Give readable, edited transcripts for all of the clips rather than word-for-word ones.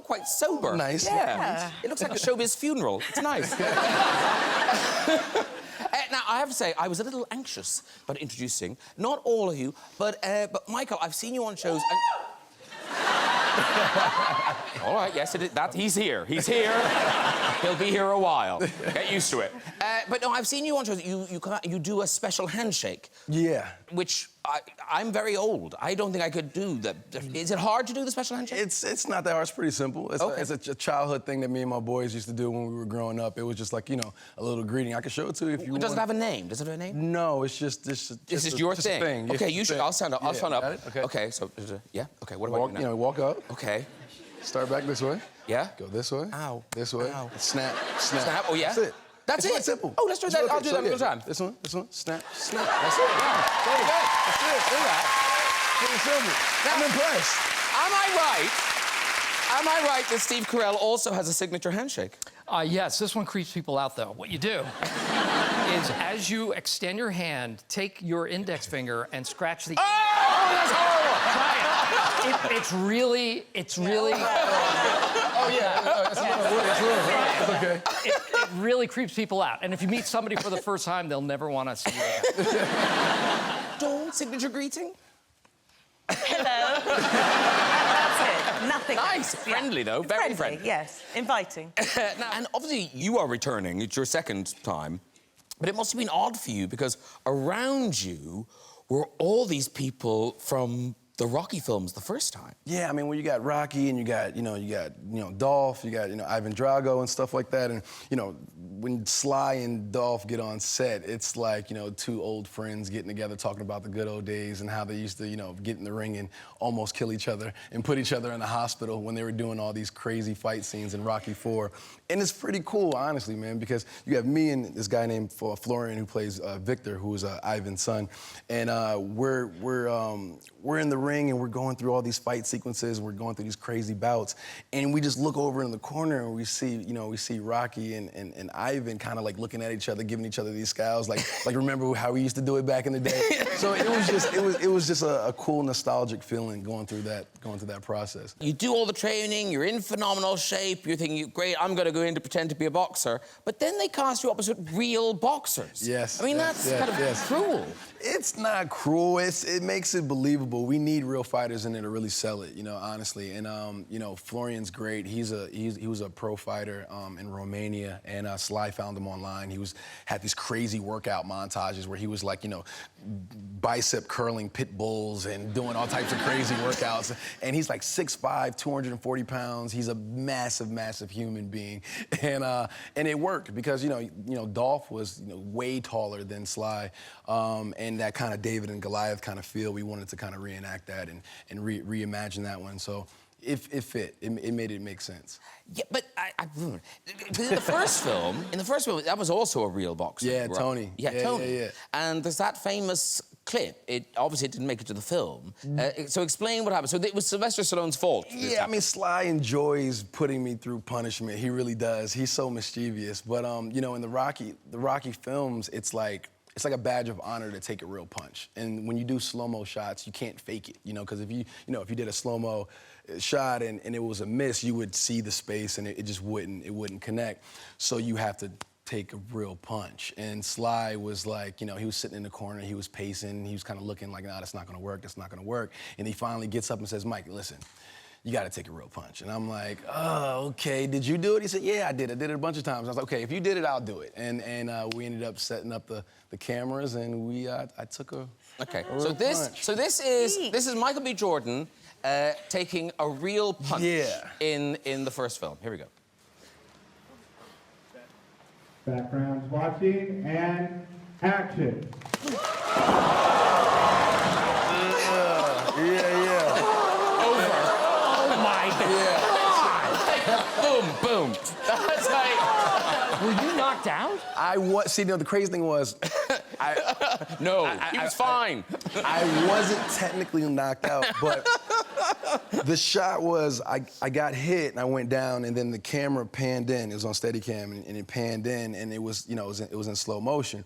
look quite sober. Nice. Yeah. It looks like a showbiz funeral. It's nice. Now, I have to say, I was a little anxious about introducing, not all of you, but Michael, I've seen you on shows and... All right, yes, he's here. He's here. He'll be here a while. Get used to it. But no, I've seen you on shows. You do a special handshake. Yeah. Which I'm very old. I don't think I could do that. Is it hard to do the special handshake? It's not that hard. It's pretty simple. It's a childhood thing that me and my boys used to do when we were growing up. It was just like, you know, a little greeting. I can show it to you if you want. Does it have a name? Does it have a name? No, it's just this is your thing. Okay, you should. I'll stand up. I'll stand up. Okay, so yeah. Okay, what about you now? You know, walk up. Okay. Start back this way. Yeah. Go this way. Ow. This way. Ow. Snap. Snap. Snap. Oh yeah. That's it. That's it's it. Simple. Oh, let's do that. I'll do that another time. This one. Snap. Snap. That's it. Yeah. Very good. That's it. Do that. Pretty simple. Now, I'm impressed. Am I right that Steve Carell also has a signature handshake? Yes, this one creeps people out, though. What you do is, as you extend your hand, take your index finger and scratch the... Oh, that's horrible! Try it. It's really... Oh, yeah. It's okay. It really creeps people out. And if you meet somebody for the first time, they'll never want to see you again. Don't signature greeting? Hello. That's it. Nothing Nice. else. Friendly, though. Very friendly. Yes. Inviting. Now, and obviously, you are returning. It's your second time. But it must have been odd for you because around you were all these people from the Rocky films the first time. Yeah, I mean, when you got Rocky and you got Dolph, you got, Ivan Drago and stuff like that. And, when Sly and Dolph get on set, it's like, two old friends getting together talking about the good old days and how they used to, get in the ring and almost kill each other and put each other in the hospital when they were doing all these crazy fight scenes in Rocky IV. And it's pretty cool, honestly, man, because you have me and this guy named Florian who plays Victor, who is Ivan's son. And we're in the ring and we're going through all these fight sequences, we're going through these crazy bouts, and we just look over in the corner and we see Rocky and Ivan kind of like looking at each other, giving each other these scowls, like remember how we used to do it back in the day. So it was just a cool nostalgic feeling going through that process. You do all the training, you're in phenomenal shape, you're thinking, great, I'm gonna go in to pretend to be a boxer, but then they cast you opposite real boxers. Yes. I mean, that's kind of cruel. It's not cruel. It makes it believable. We need real fighters in there to really sell it, honestly. And Florian's great. He was a pro fighter in Romania, and Sly found him online. Had these crazy workout montages where he was like, bicep curling pit bulls and doing all types of crazy workouts. And he's like 6'5", 240 pounds. He's a massive, massive human being. And it worked because, Dolph was way taller than Sly. And that kind of David and Goliath kind of feel, we wanted to kind of reenact that and reimagine that one. So it fit. It made it make sense. Yeah, but in the first film, that was also a real boxer. Yeah, right? Tony. Yeah, Tony. Yeah. And there's that famous clip. It obviously didn't make it to the film. So explain what happened. So it was Sylvester Stallone's fault. Yeah, I mean, Sly enjoys putting me through punishment. He really does. He's so mischievous. But in the Rocky films, it's like a badge of honor to take a real punch. And when you do slow-mo shots, you can't fake it, because if you did a slow-mo shot and it was a miss, you would see the space and it just wouldn't connect. So you have to take a real punch. And Sly was like, he was sitting in the corner, he was pacing, he was kind of looking like, nah, that's not gonna work. And he finally gets up and says, Mike, listen, you gotta take a real punch. And I'm like, oh, okay, did you do it? He said, yeah, I did it a bunch of times. I was like, okay, if you did it, I'll do it. And we ended up setting up the cameras and I took a Okay, real punch. so this is Michael B. Jordan taking a real punch in the first film. Here we go. Background's watching and action. Yeah. Boom. That's like... Were you knocked out? See, the crazy thing was... No, he was fine. I wasn't technically knocked out, but the shot was I got hit and I went down, and then the camera panned in. It was on Steadicam, and it panned in, and it was in slow motion.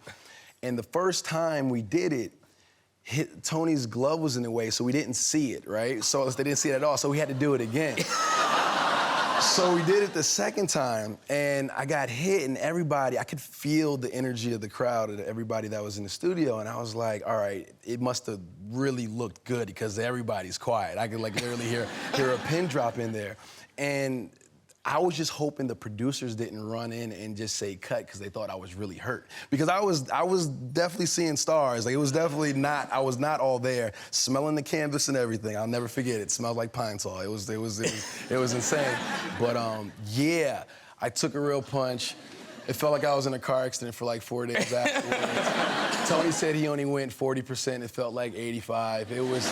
And the first time we did it, Tony's glove was in the way, so we didn't see it, right? So they didn't see it at all, so we had to do it again. So we did it the second time, and I got hit, and I could feel the energy of the crowd and everybody that was in the studio, and I was like, all right, it must have really looked good because everybody's quiet. I could like literally hear a pin drop in there. And I was just hoping the producers didn't run in and just say cut because they thought I was really hurt. Because I was definitely seeing stars. Like, it was definitely not, I was not all there, smelling the canvas and everything. I'll never forget it. It smelled like Pine Sol. It was insane. But yeah, I took a real punch. It felt like I was in a car accident for like 4 days afterwards. Tony said he only went 40%. It felt like 85. It was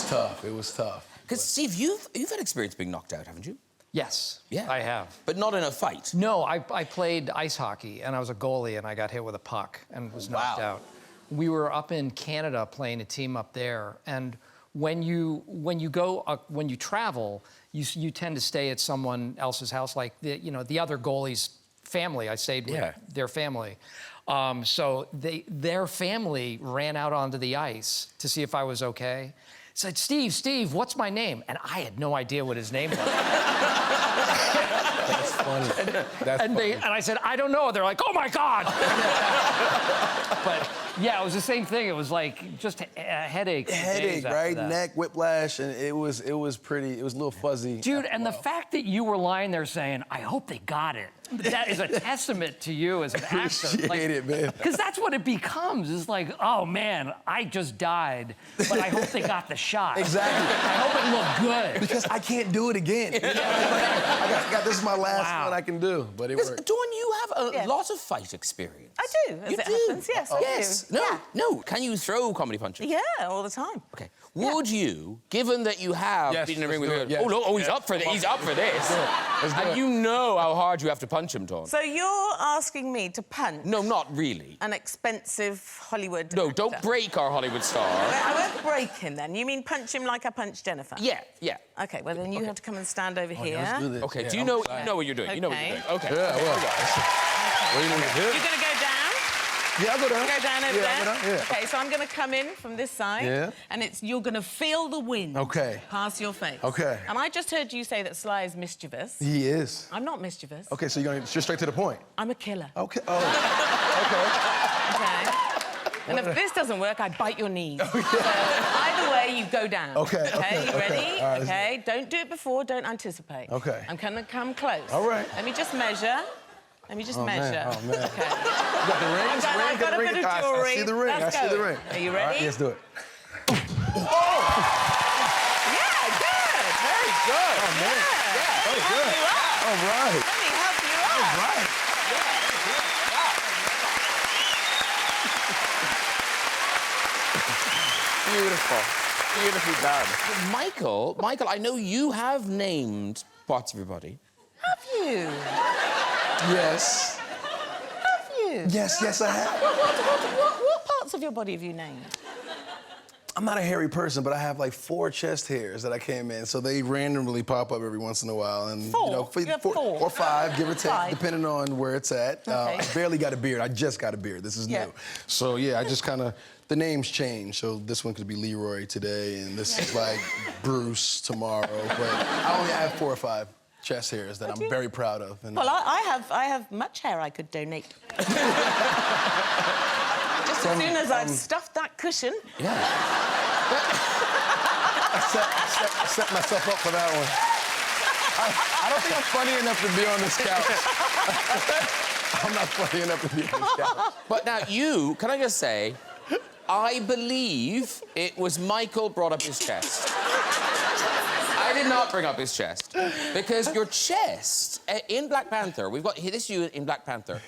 tough. It was tough. Because Steve, you've had experience being knocked out, haven't you? Yes, Yeah. I have. But not in a fight. No, I played ice hockey, and I was a goalie, and I got hit with a puck and was knocked out. We were up in Canada playing a team up there, and when you travel, you tend to stay at someone else's house, like the other goalie's family. I stayed with their family. So their family ran out onto the ice to see if I was okay. Said, Steve, what's my name? And I had no idea what his name was. That's funny. And I said, I don't know. They're like, oh my God. But yeah, it was the same thing. It was like just a headache. Headache, right? Neck, whiplash, and it was a little fuzzy. Dude, and the fact that you were lying there saying, I hope they got it. That is a testament to you as an actor. Appreciate it, man. Because that's what it becomes. It's like, oh man, I just died, but I hope they got the shot. Exactly. I hope it looked good. Because I can't do it again. You know? I got this is my last one I can do, but it worked. Dawn, you have a lot of fight experience. I do, as You it do? happens, yes, I Yes. do. No, Yeah. no. Can you throw comedy punches? Yeah, all the time. Okay. Would you, given that you have Yes, been in a ring let's with do it, yes. Oh, look, oh, he's up for this. He's up for this. Let's do And it. you know how hard you have to punch him, Dawn. So you're asking me to punch No, not really. an expensive Hollywood No, don't actor? break our Hollywood star. I won't break him then. You mean punch him like I punched Jennifer? Yeah, yeah. Okay, well then you have to come and stand over here. Let's do this. Okay, Yeah, do you know what you're doing? You know what you're doing. Okay. Yeah, well. What do you need to do? You're going to go down? Yeah, I'll go down. Go down over Yeah, there? I'll go down, yeah. Okay, so I'm going to come in from this side. Yeah. And you're going to feel the wind. Okay. Past your face. Okay. And I just heard you say that Sly is mischievous. He is. I'm not mischievous. Okay, so you're going just straight to the point. I'm a killer. Okay. Oh. Okay. And if this doesn't work, I bite your knees. So either way, you go down. Okay, okay, You okay. ready? All right, Okay. Don't do it before. Don't anticipate. Okay. I'm going to come close. All right. Let me just measure. Let me just measure. Man. Oh, man. Okay. You got the rings? I've got a bit of jewelry. I see the ring. Let's I see go. the ring. Are you All right, ready? let's do it. Yeah, good. Very good. Oh, man. Yeah. Let me help good. you up. All right. Let me help you up. All right. Beautiful. Beautifully done. Michael, I know you have named parts of your body. Have you? Yes. Have you? Yes, I have. What parts of your body have you named? I'm not a hairy person, but I have like 4 chest hairs that I came in, so they randomly pop up every once in a while. And 4? you know, You have 4? or 5, give or take, 5. depending on where it's at. Okay. I barely got a beard. I just got a beard. This is Yeah. new. So yeah, I just kind of the names change. So this one could be Leroy today, and this is like Bruce tomorrow. But I only have 4 or 5 chest hairs that I'm very proud of. And Well, I have much hair I could donate. Just as soon as I've stuffed that cushion. Yeah. I set myself up for that one. I don't think I'm funny enough to be on this couch. I'm not funny enough to be on this couch. But now can I just say, I believe it was Michael brought up his chest. I did not bring up his chest. Because your chest, in Black Panther, we've got, this you in Black Panther.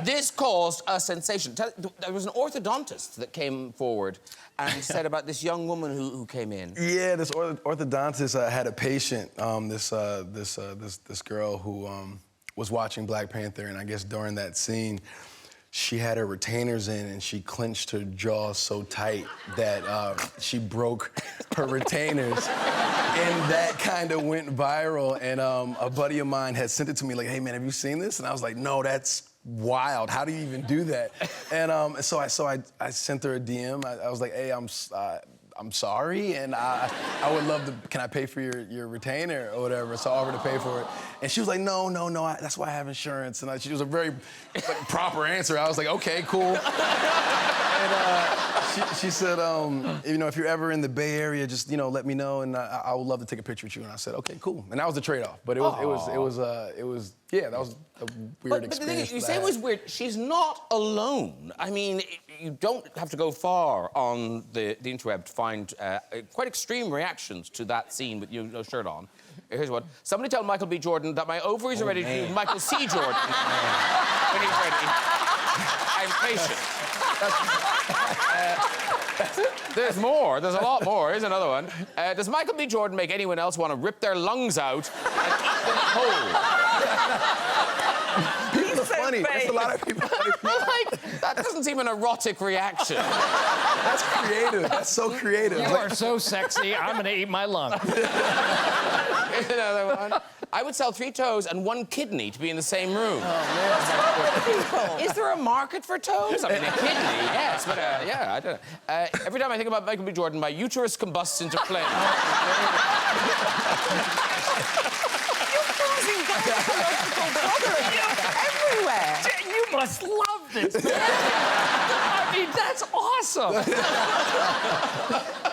This caused a sensation. There was an orthodontist that came forward and said about this young woman who came in. Yeah, this orthodontist had a patient, this girl who was watching Black Panther, and I guess during that scene, she had her retainers in and she clenched her jaw so tight that she broke her retainers. And that kind of went viral. And a buddy of mine had sent it to me like, hey man, have you seen this? And I was like, no, that's wild. How do you even do that? And so I sent her a DM. I was like, hey, I'm I'm sorry, and I would love to, can I pay for your retainer or whatever? So I offered to pay for it. And she was like, no, that's why I have insurance. And she was a very proper answer. I was like, okay, cool. And she said, if you're ever in the Bay Area, just, let me know, and I would love to take a picture with you. And I said, okay, cool. And that was the trade-off. But that was a weird experience. But the thing is, you say it was weird. She's not alone. I mean, you don't have to go far on the interweb to find quite extreme reactions to that scene with you no shirt on. Here's one. Somebody tell Michael B. Jordan that my ovaries are ready to do Michael C. Jordan when he's ready. I'm patient. There's more. There's a lot more. Here's another one. Does Michael B. Jordan make anyone else want to rip their lungs out and eat them whole? People are funny. There's a lot of people funny. That doesn't seem an erotic reaction. That's creative. That's so creative. You are so sexy, I'm gonna eat my lung. Here's another one. I would sell 3 toes and 1 kidney to be in the same room. Oh, man. Is there a market for toes? I mean, a kidney, yes, but yeah, I don't know. Every time I think about Michael B. Jordan, my uterus combusts into flame. Everywhere. You must love this, man. I mean, that's awesome.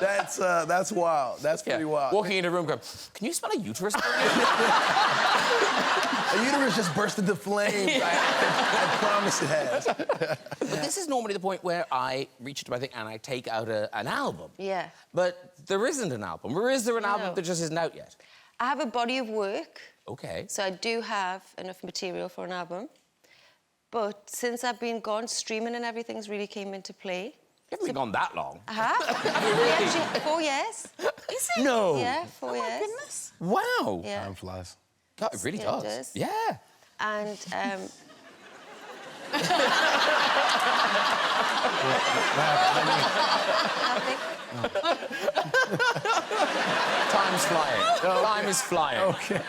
That's wild. That's pretty wild. Walking into a room going, can you smell a uterus? A uterus just burst into flames. I promise it has. But this is normally the point where I reach into my thing and I take out an album. Yeah. But there isn't an album. Or is there an album that just isn't out yet? I have a body of work. Okay. So I do have enough material for an album. But since I've been gone, streaming and everything's really came into play. You haven't been gone that long. I have. Actually, 4 years. Is it? No. Yeah, 4 years. Oh, my goodness. Wow. Yeah. Time flies. God, it really Yeah, does. it does. Yeah. And, Time's flying. Time is flying. Okay.